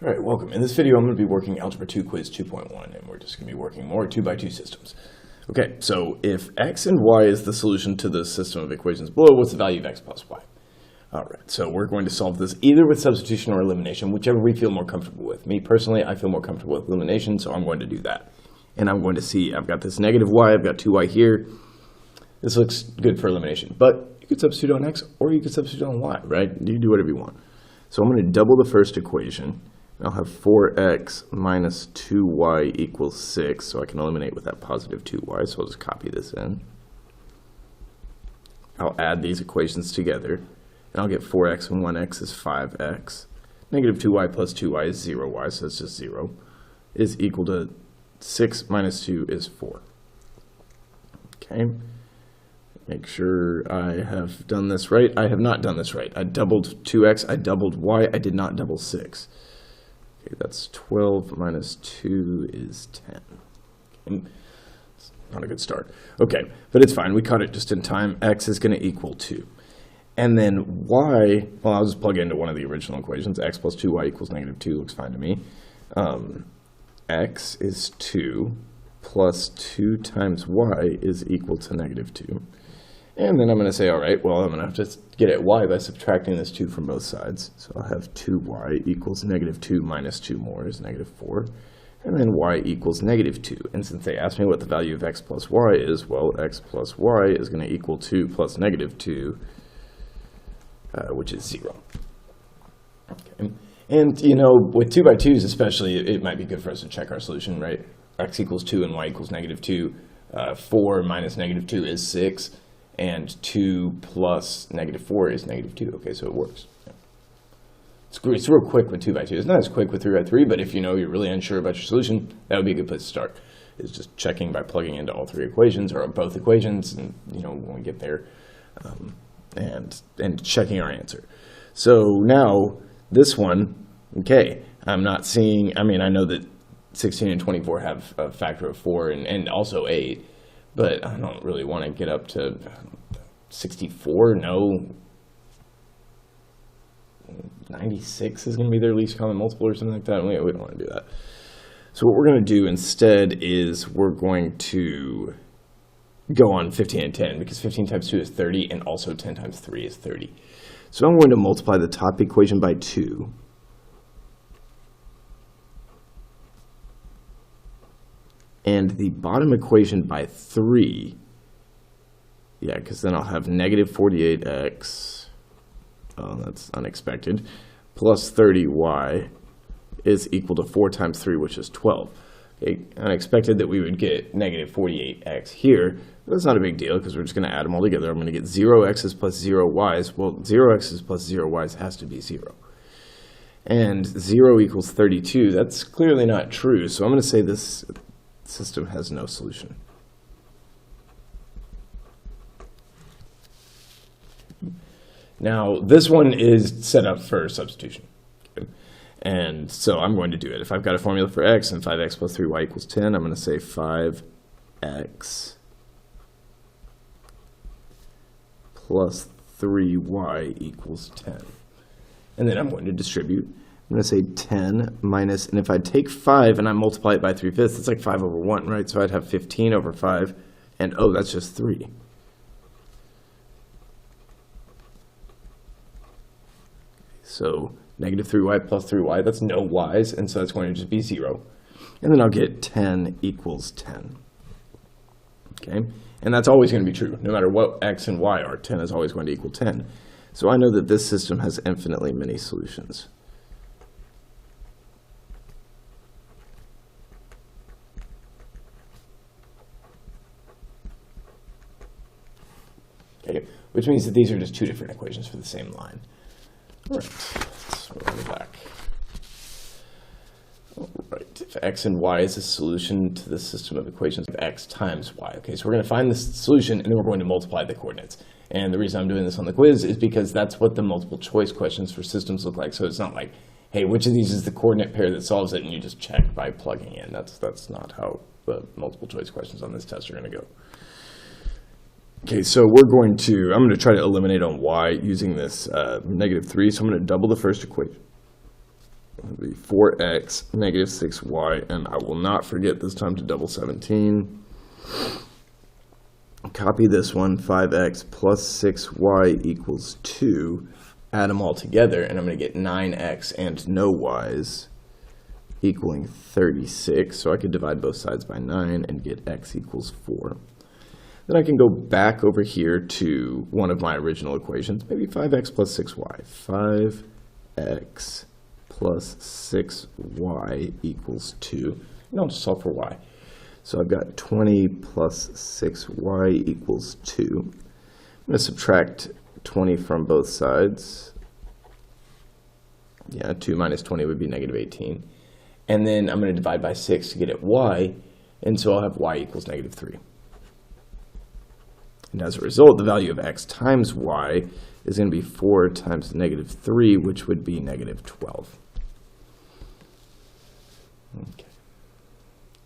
All right, welcome. In this video, I'm going to be working Algebra 2 Quiz 2.1, and we're just going to be working more 2x2 systems. Okay, so if x and y is the solution to the system of equations below, what's the value of x plus y? All right, so we're going to solve this either with substitution or elimination, whichever we feel more comfortable with. Me, personally, I feel more comfortable with elimination, so I'm going to do that. And I'm going to see, I've got this negative y, I've got 2y here. This looks good for elimination, but you could substitute on x or you could substitute on y, right? You do whatever you want. So I'm going to double the first equation. I'll have 4x minus 2y equals 6, so I can eliminate with that positive 2y, so I'll just copy this in. I'll add these equations together, and I'll get 4x and 1x is 5x. Negative 2y plus 2y is 0y, so it's just 0, is equal to 6 minus 2 is 4. Okay, make sure I have done this right. I have not done this right. I doubled 2x, I doubled y, I did not double 6. Okay, that's 12 minus 2 is 10. Okay. It's not a good start. Okay, but it's fine. We caught it just in time. X is going to equal 2. And then y, well, I'll just plug into one of the original equations. X plus 2y equals negative 2 looks fine to me. X is 2 plus 2 times y is equal to negative 2. And then I'm going to say, all right, well, I'm going to have to get at y by subtracting this 2 from both sides. So I'll have 2y equals negative 2 minus 2 more is negative 4. And then y equals negative 2. And since they asked me what the value of x plus y is, well, x plus y is going to equal 2 plus negative 2, which is 0. Okay. And, you know, with 2x2s especially, it might be good for us to check our solution, right? X equals 2 and y equals negative 2. 4 minus negative 2 is 6. And 2 plus negative 4 is negative 2. Okay, so it works. Yeah. It's real quick with 2x2. It's not as quick with 3x3, but if you know you're really unsure about your solution, that would be a good place to start. It's just checking by plugging into all three equations or both equations, and you know when we get there, and checking our answer. So now this one, okay, I'm not seeing. I mean, I know that 16 and 24 have a factor of 4 and also 8. But I don't really want to get up to 64. No. 96 is going to be their least common multiple or something like that. We don't want to do that. So what we're going to do instead is we're going to go on 15 and 10 because 15 times 2 is 30 and also 10 times 3 is 30. So I'm going to multiply the top equation by 2. And the bottom equation by 3, yeah, because then I'll have negative 48x, oh, that's unexpected, plus 30y is equal to 4 times 3, which is 12. Okay, unexpected that we would get negative 48x here, but that's not a big deal because we're just going to add them all together. I'm going to get 0x's plus 0y's. Well, 0x's plus 0y's has to be 0. And 0 equals 32. That's clearly not true, so I'm going to say this system has no solution. Now, this one is set up for substitution. Okay. And so I'm going to do it. If I've got a formula for x and 5x plus 3y equals 10, I'm going to say 5x plus 3y equals 10. And then I'm going to distribute. I'm going to say 10 minus, and if I take 5 and I multiply it by 3/5, it's like 5 over 1, right? So I'd have 15 over 5, and oh, that's just 3. So negative 3y plus 3y, that's no y's, and so it's going to just be 0. And then I'll get 10 equals 10. Okay? And that's always going to be true. No matter what x and y are, 10 is always going to equal 10. So I know that this system has infinitely many solutions. Okay, which means that these are just two different equations for the same line. All right, let's roll it back. All right, if x and y is a solution to the system of equations of x times y. Okay, so we're going to find this solution, and then we're going to multiply the coordinates. And the reason I'm doing this on the quiz is because that's what the multiple choice questions for systems look like. So it's not like, hey, which of these is the coordinate pair that solves it, and you just check by plugging in. That's not how the multiple choice questions on this test are going to go. Okay, so I'm going to try to eliminate on y using this negative 3, so I'm going to double the first equation. It'll be 4x negative 6y, and I will not forget this time to double 17. Copy this one, 5x plus 6y equals 2. Add them all together, and I'm going to get 9x and no y's equaling 36. So I could divide both sides by 9 and get x equals 4. Then I can go back over here to one of my original equations, maybe 5x plus 6y. 5x plus 6y equals 2. And I'll just solve for y. So I've got 20 plus 6y equals 2. I'm going to subtract 20 from both sides. Yeah, 2 minus 20 would be negative 18. And then I'm going to divide by 6 to get at y, and so I'll have y equals negative 3. And as a result, the value of x times y is going to be 4 times negative 3, which would be negative 12. Okay.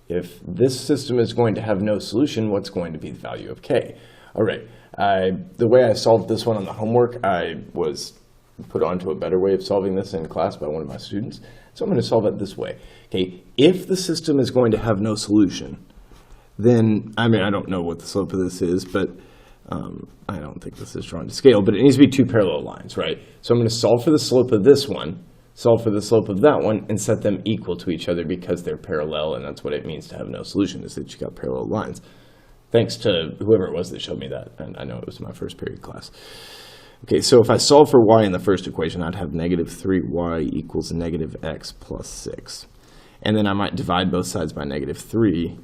If this system is going to have no solution, what's going to be the value of k? All right, the way I solved this one on the homework, I was put onto a better way of solving this in class by one of my students. So I'm going to solve it this way. Okay, if the system is going to have no solution, then, I mean, I don't know what the slope of this is, but I don't think this is drawn to scale, but it needs to be two parallel lines, right? So I'm going to solve for the slope of this one, solve for the slope of that one, and set them equal to each other because they're parallel, and that's what it means to have no solution, is that you got parallel lines. Thanks to whoever it was that showed me that, and I know it was my first period class. Okay, so if I solve for y in the first equation, I'd have negative 3y equals negative x plus 6. And then I might divide both sides by negative 3,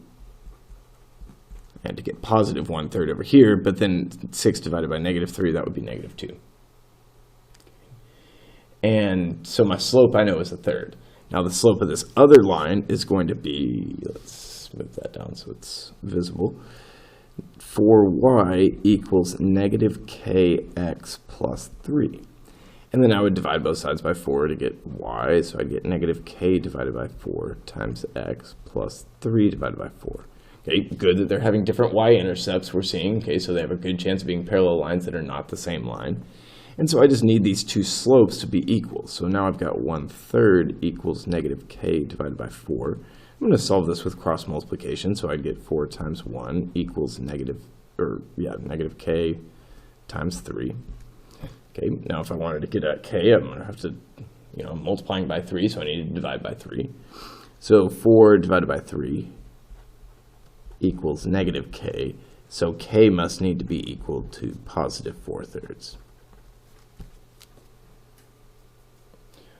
and to get positive 1/3 over here, but then 6 divided by negative 3, that would be negative 2. And so my slope I know is 1/3. Now the slope of this other line is going to be, let's move that down so it's visible, 4y equals negative kx plus 3. And then I would divide both sides by 4 to get y, so I'd get negative k divided by 4 times x plus 3 divided by 4. Okay, good that they're having different y-intercepts we're seeing, okay, so they have a good chance of being parallel lines that are not the same line. And so I just need these two slopes to be equal. So now I've got 1/3 equals negative k divided by 4. I'm going to solve this with cross multiplication, so I'd get 4 times 1 equals negative k times 3. Okay, now if I wanted to get at k, I'm going to have to, I'm multiplying by 3, so I need to divide by 3. So 4 divided by 3 equals negative k, so k must need to be equal to positive 4/3.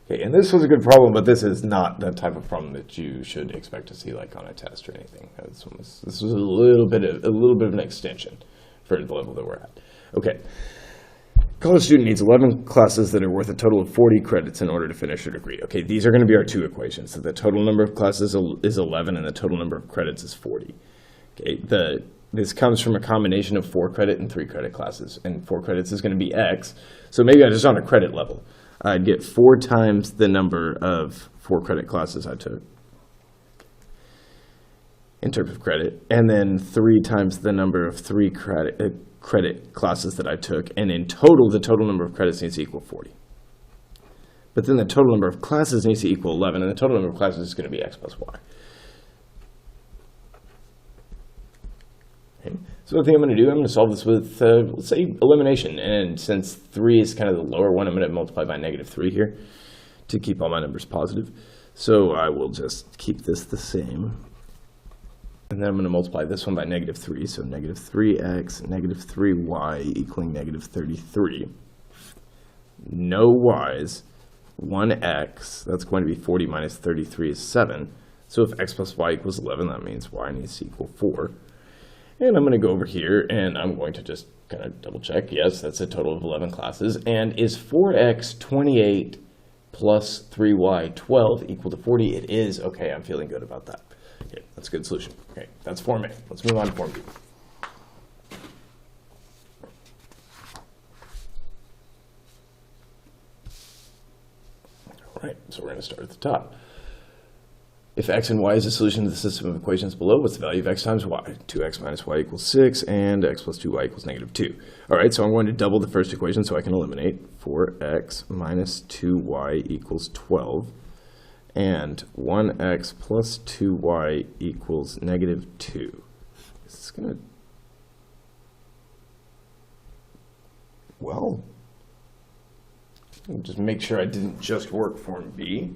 Okay, and this was a good problem, but this is not the type of problem that you should expect to see like on a test or anything. This was a little bit of an extension for the level that we're at. Okay, college student needs 11 classes that are worth a total of 40 credits in order to finish their degree. Okay, these are going to be our two equations. So the total number of classes is 11, and the total number of credits is 40. Okay, this comes from a combination of 4 credit and 3 credit classes, and 4 credits is going to be x. So maybe I just on a credit level, I'd get 4 times the number of 4 credit classes I took in terms of credit, and then 3 times the number of 3 credit classes that I took, and in total, the total number of credits needs to equal 40. But then the total number of classes needs to equal 11, and the total number of classes is going to be x plus y. Okay. So the thing I'm going to do, I'm going to solve this with, let's say, elimination. And since 3 is kind of the lower one, I'm going to multiply by negative 3 here to keep all my numbers positive. So I will just keep this the same. And then I'm going to multiply this one by negative 3. So negative 3x, negative 3y equaling negative 33. No y's, 1x, that's going to be 40 minus 33 is 7. So if x plus y equals 11, that means y needs to equal 4. And I'm going to go over here, and I'm going to just kind of double check. Yes, that's a total of 11 classes. And is 4x 28 plus 3y 12 equal to 40? It is. Okay, I'm feeling good about that. Okay, that's a good solution. Okay, that's Form A. Let's move on to Form B. All right, so we're going to start at the top. If x and y is a solution to the system of equations below, what's the value of x times y? 2x minus y equals 6, and x plus 2y equals negative 2. All right, so I'm going to double the first equation so I can eliminate. 4x minus 2y equals 12. and 1x plus 2y equals negative 2. This is going to, well, just make sure I didn't just work form B.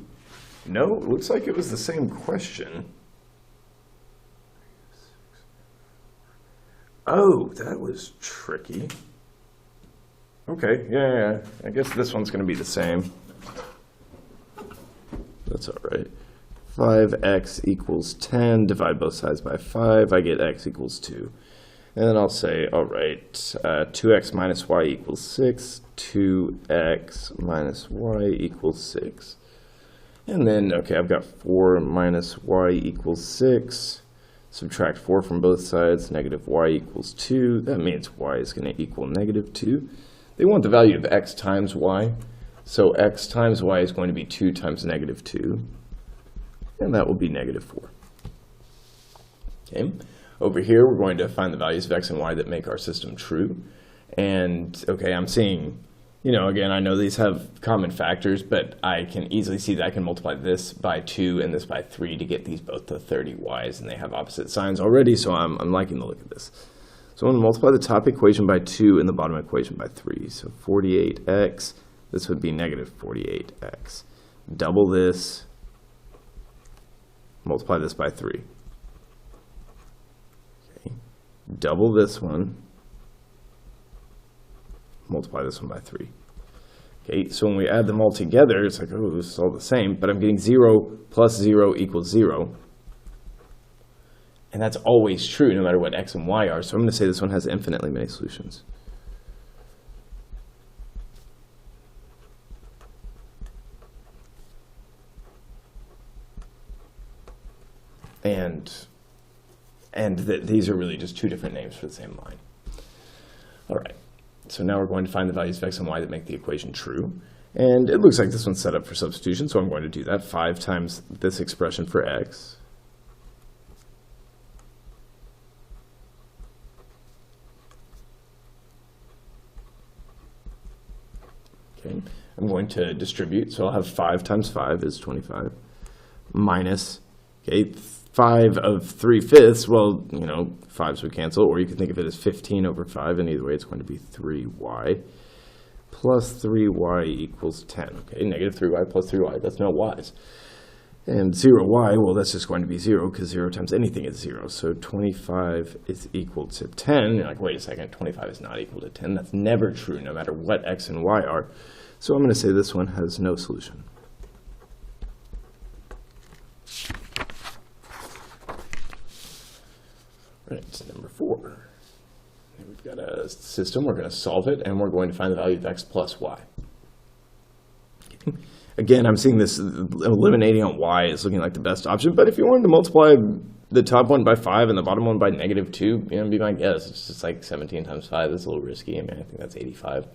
No, it looks like it was the same question. Oh, that was tricky. Okay, yeah. I guess this one's going to be the same. That's all right. 5x equals 10. Divide both sides by 5. I get x equals 2. And then I'll say, all right, 2x minus y equals 6. 2x minus y equals 6. And then, okay, I've got 4 minus y equals 6. Subtract 4 from both sides. Negative y equals 2. That means y is going to equal negative 2. They want the value of x times y. So x times y is going to be 2 times negative 2. And that will be negative 4. Okay. Over here, we're going to find the values of x and y that make our system true. And, okay, I'm seeing, again, I know these have common factors, but I can easily see that I can multiply this by 2 and this by 3 to get these both to 30y's, and they have opposite signs already, so I'm liking the look of this. So I'm going to multiply the top equation by 2 and the bottom equation by 3. So 48x, this would be negative 48x. Double this, multiply this by 3. Okay. Double this one, multiply this one by 3. Okay, so when we add them all together, it's like, oh, this is all the same, but I'm getting 0 plus 0 equals 0. And that's always true no matter what x and y are, so I'm going to say this one has infinitely many solutions. And that these are really just two different names for the same line. All right. So now we're going to find the values of x and y that make the equation true. And it looks like this one's set up for substitution, so I'm going to do that. 5 times this expression for x. Okay, I'm going to distribute, so I'll have 5 times 5 is 25, minus, okay, 5 of 3/5, well, 5s would cancel, or you can think of it as 15 over 5, and either way it's going to be 3y, plus 3y equals 10. Okay, negative 3y plus 3y, that's no y's. And 0y, well, that's just going to be 0, because 0 times anything is 0. So 25 is equal to 10. You're like, wait a second, 25 is not equal to 10. That's never true, no matter what x and y are. So I'm going to say this one has no solution. Right, number 4. We've got a system, we're going to solve it, and we're going to find the value of x plus y. Okay. Again, I'm seeing this eliminating on y is looking like the best option, but if you wanted to multiply the top one by 5 and the bottom one by negative 2, be my guess. It's just like 17 times 5. That's a little risky. I think that's 85.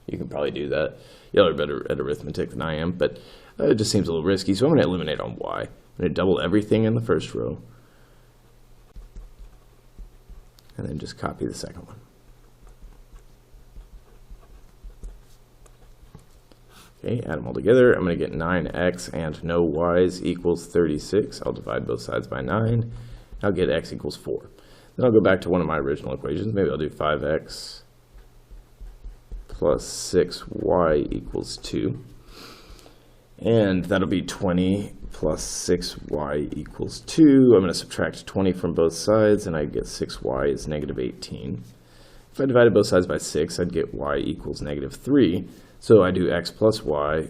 You can probably do that. Y'all are better at arithmetic than I am, but it just seems a little risky, so I'm going to eliminate on y. I'm going to double everything in the first row, and then just copy the second one. Okay, add them all together. I'm going to get 9x and no y's equals 36. I'll divide both sides by 9. I'll get x equals 4. Then I'll go back to one of my original equations. Maybe I'll do 5x plus 6y equals 2. And that'll be 20 plus 6y equals 2. I'm going to subtract 20 from both sides, and I get 6y is negative 18. If I divided both sides by 6, I'd get y equals negative 3. So I do x plus y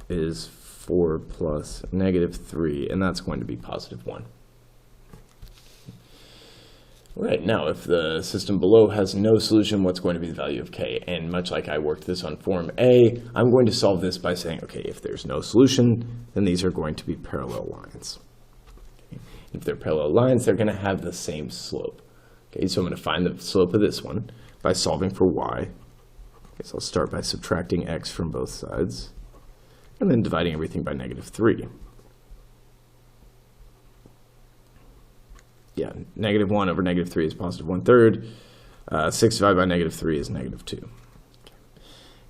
is 4 plus negative 3, and that's going to be positive 1. Right, now if the system below has no solution, what's going to be the value of k? And much like I worked this on form A, I'm going to solve this by saying, okay, if there's no solution, then these are going to be parallel lines. Okay. If they're parallel lines, they're going to have the same slope. Okay, so I'm going to find the slope of this one by solving for y. So I'll start by subtracting x from both sides, and then dividing everything by negative 3. Yeah, negative 1 over negative 3 is positive 1/3. 6 divided by negative 3 is negative 2.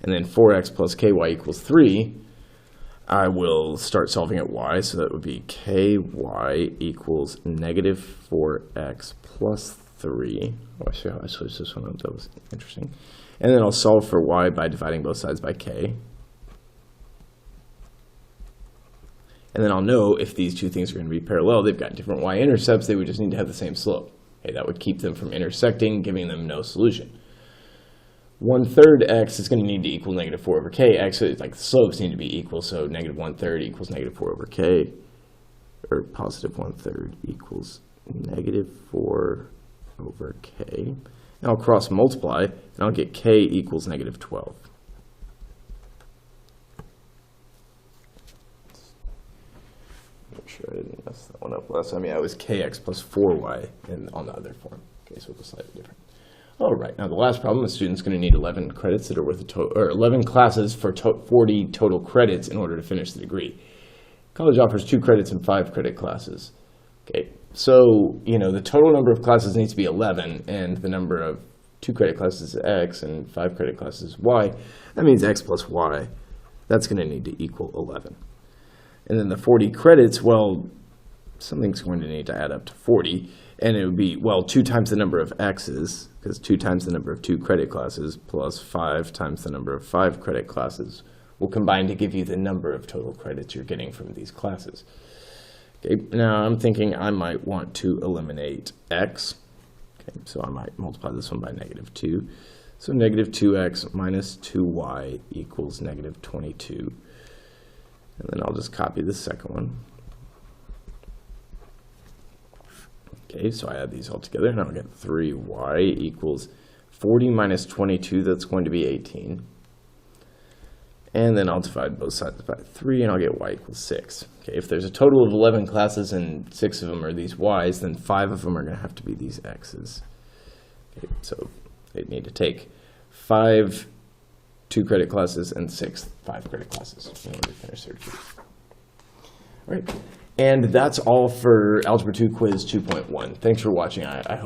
And then 4x plus ky equals 3. I will start solving at y, so that would be ky equals negative 4x plus 3. Oh, I see how I switched this one up. That was interesting. And then I'll solve for y by dividing both sides by k. And then I'll know if these two things are going to be parallel. They've got different y-intercepts. They would just need to have the same slope. Okay, that would keep them from intersecting, giving them no solution. 1/3 x is going to need to equal negative 4 over k. Actually, like the slopes need to be equal, so negative 1/3 equals negative 4 over k, or positive 1/3 equals negative 4 over k. Now I'll cross multiply, and I'll get k equals negative 12. Make sure I didn't mess that one up last time. Yeah, it was kx plus 4y on the other form. Okay, so it was slightly different. All right, now the last problem, the student's going to need 11 credits that are worth or 11 classes for 40 total credits in order to finish the degree. College offers 2 credits and 5 credit classes. Okay, so, the total number of classes needs to be 11, and the number of 2 credit classes is x and 5 credit classes is y. That means x plus y. That's going to need to equal 11. And then the 40 credits, well, something's going to need to add up to 40. And it would be, well, 2 times the number of x's, because 2 times the number of 2 credit classes plus 5 times the number of 5 credit classes will combine to give you the number of total credits you're getting from these classes. Okay, now I'm thinking I might want to eliminate x. Okay, so I might multiply this one by negative 2. So negative 2x minus 2y equals negative 22. And then I'll just copy the second one. Okay, so I add these all together, and I'll get 3y equals 40 minus 22, that's going to be 18. And then I'll divide both sides by 3, and I'll get y equals 6. Okay, if there's a total of 11 classes and 6 of them are these y's, then 5 of them are going to have to be these x's. Okay, so they need to take 5 2 credit classes and 6 5 credit classes in order to finish their degree. All right. And that's all for Algebra 2 Quiz 2.1. Thanks for watching. I hope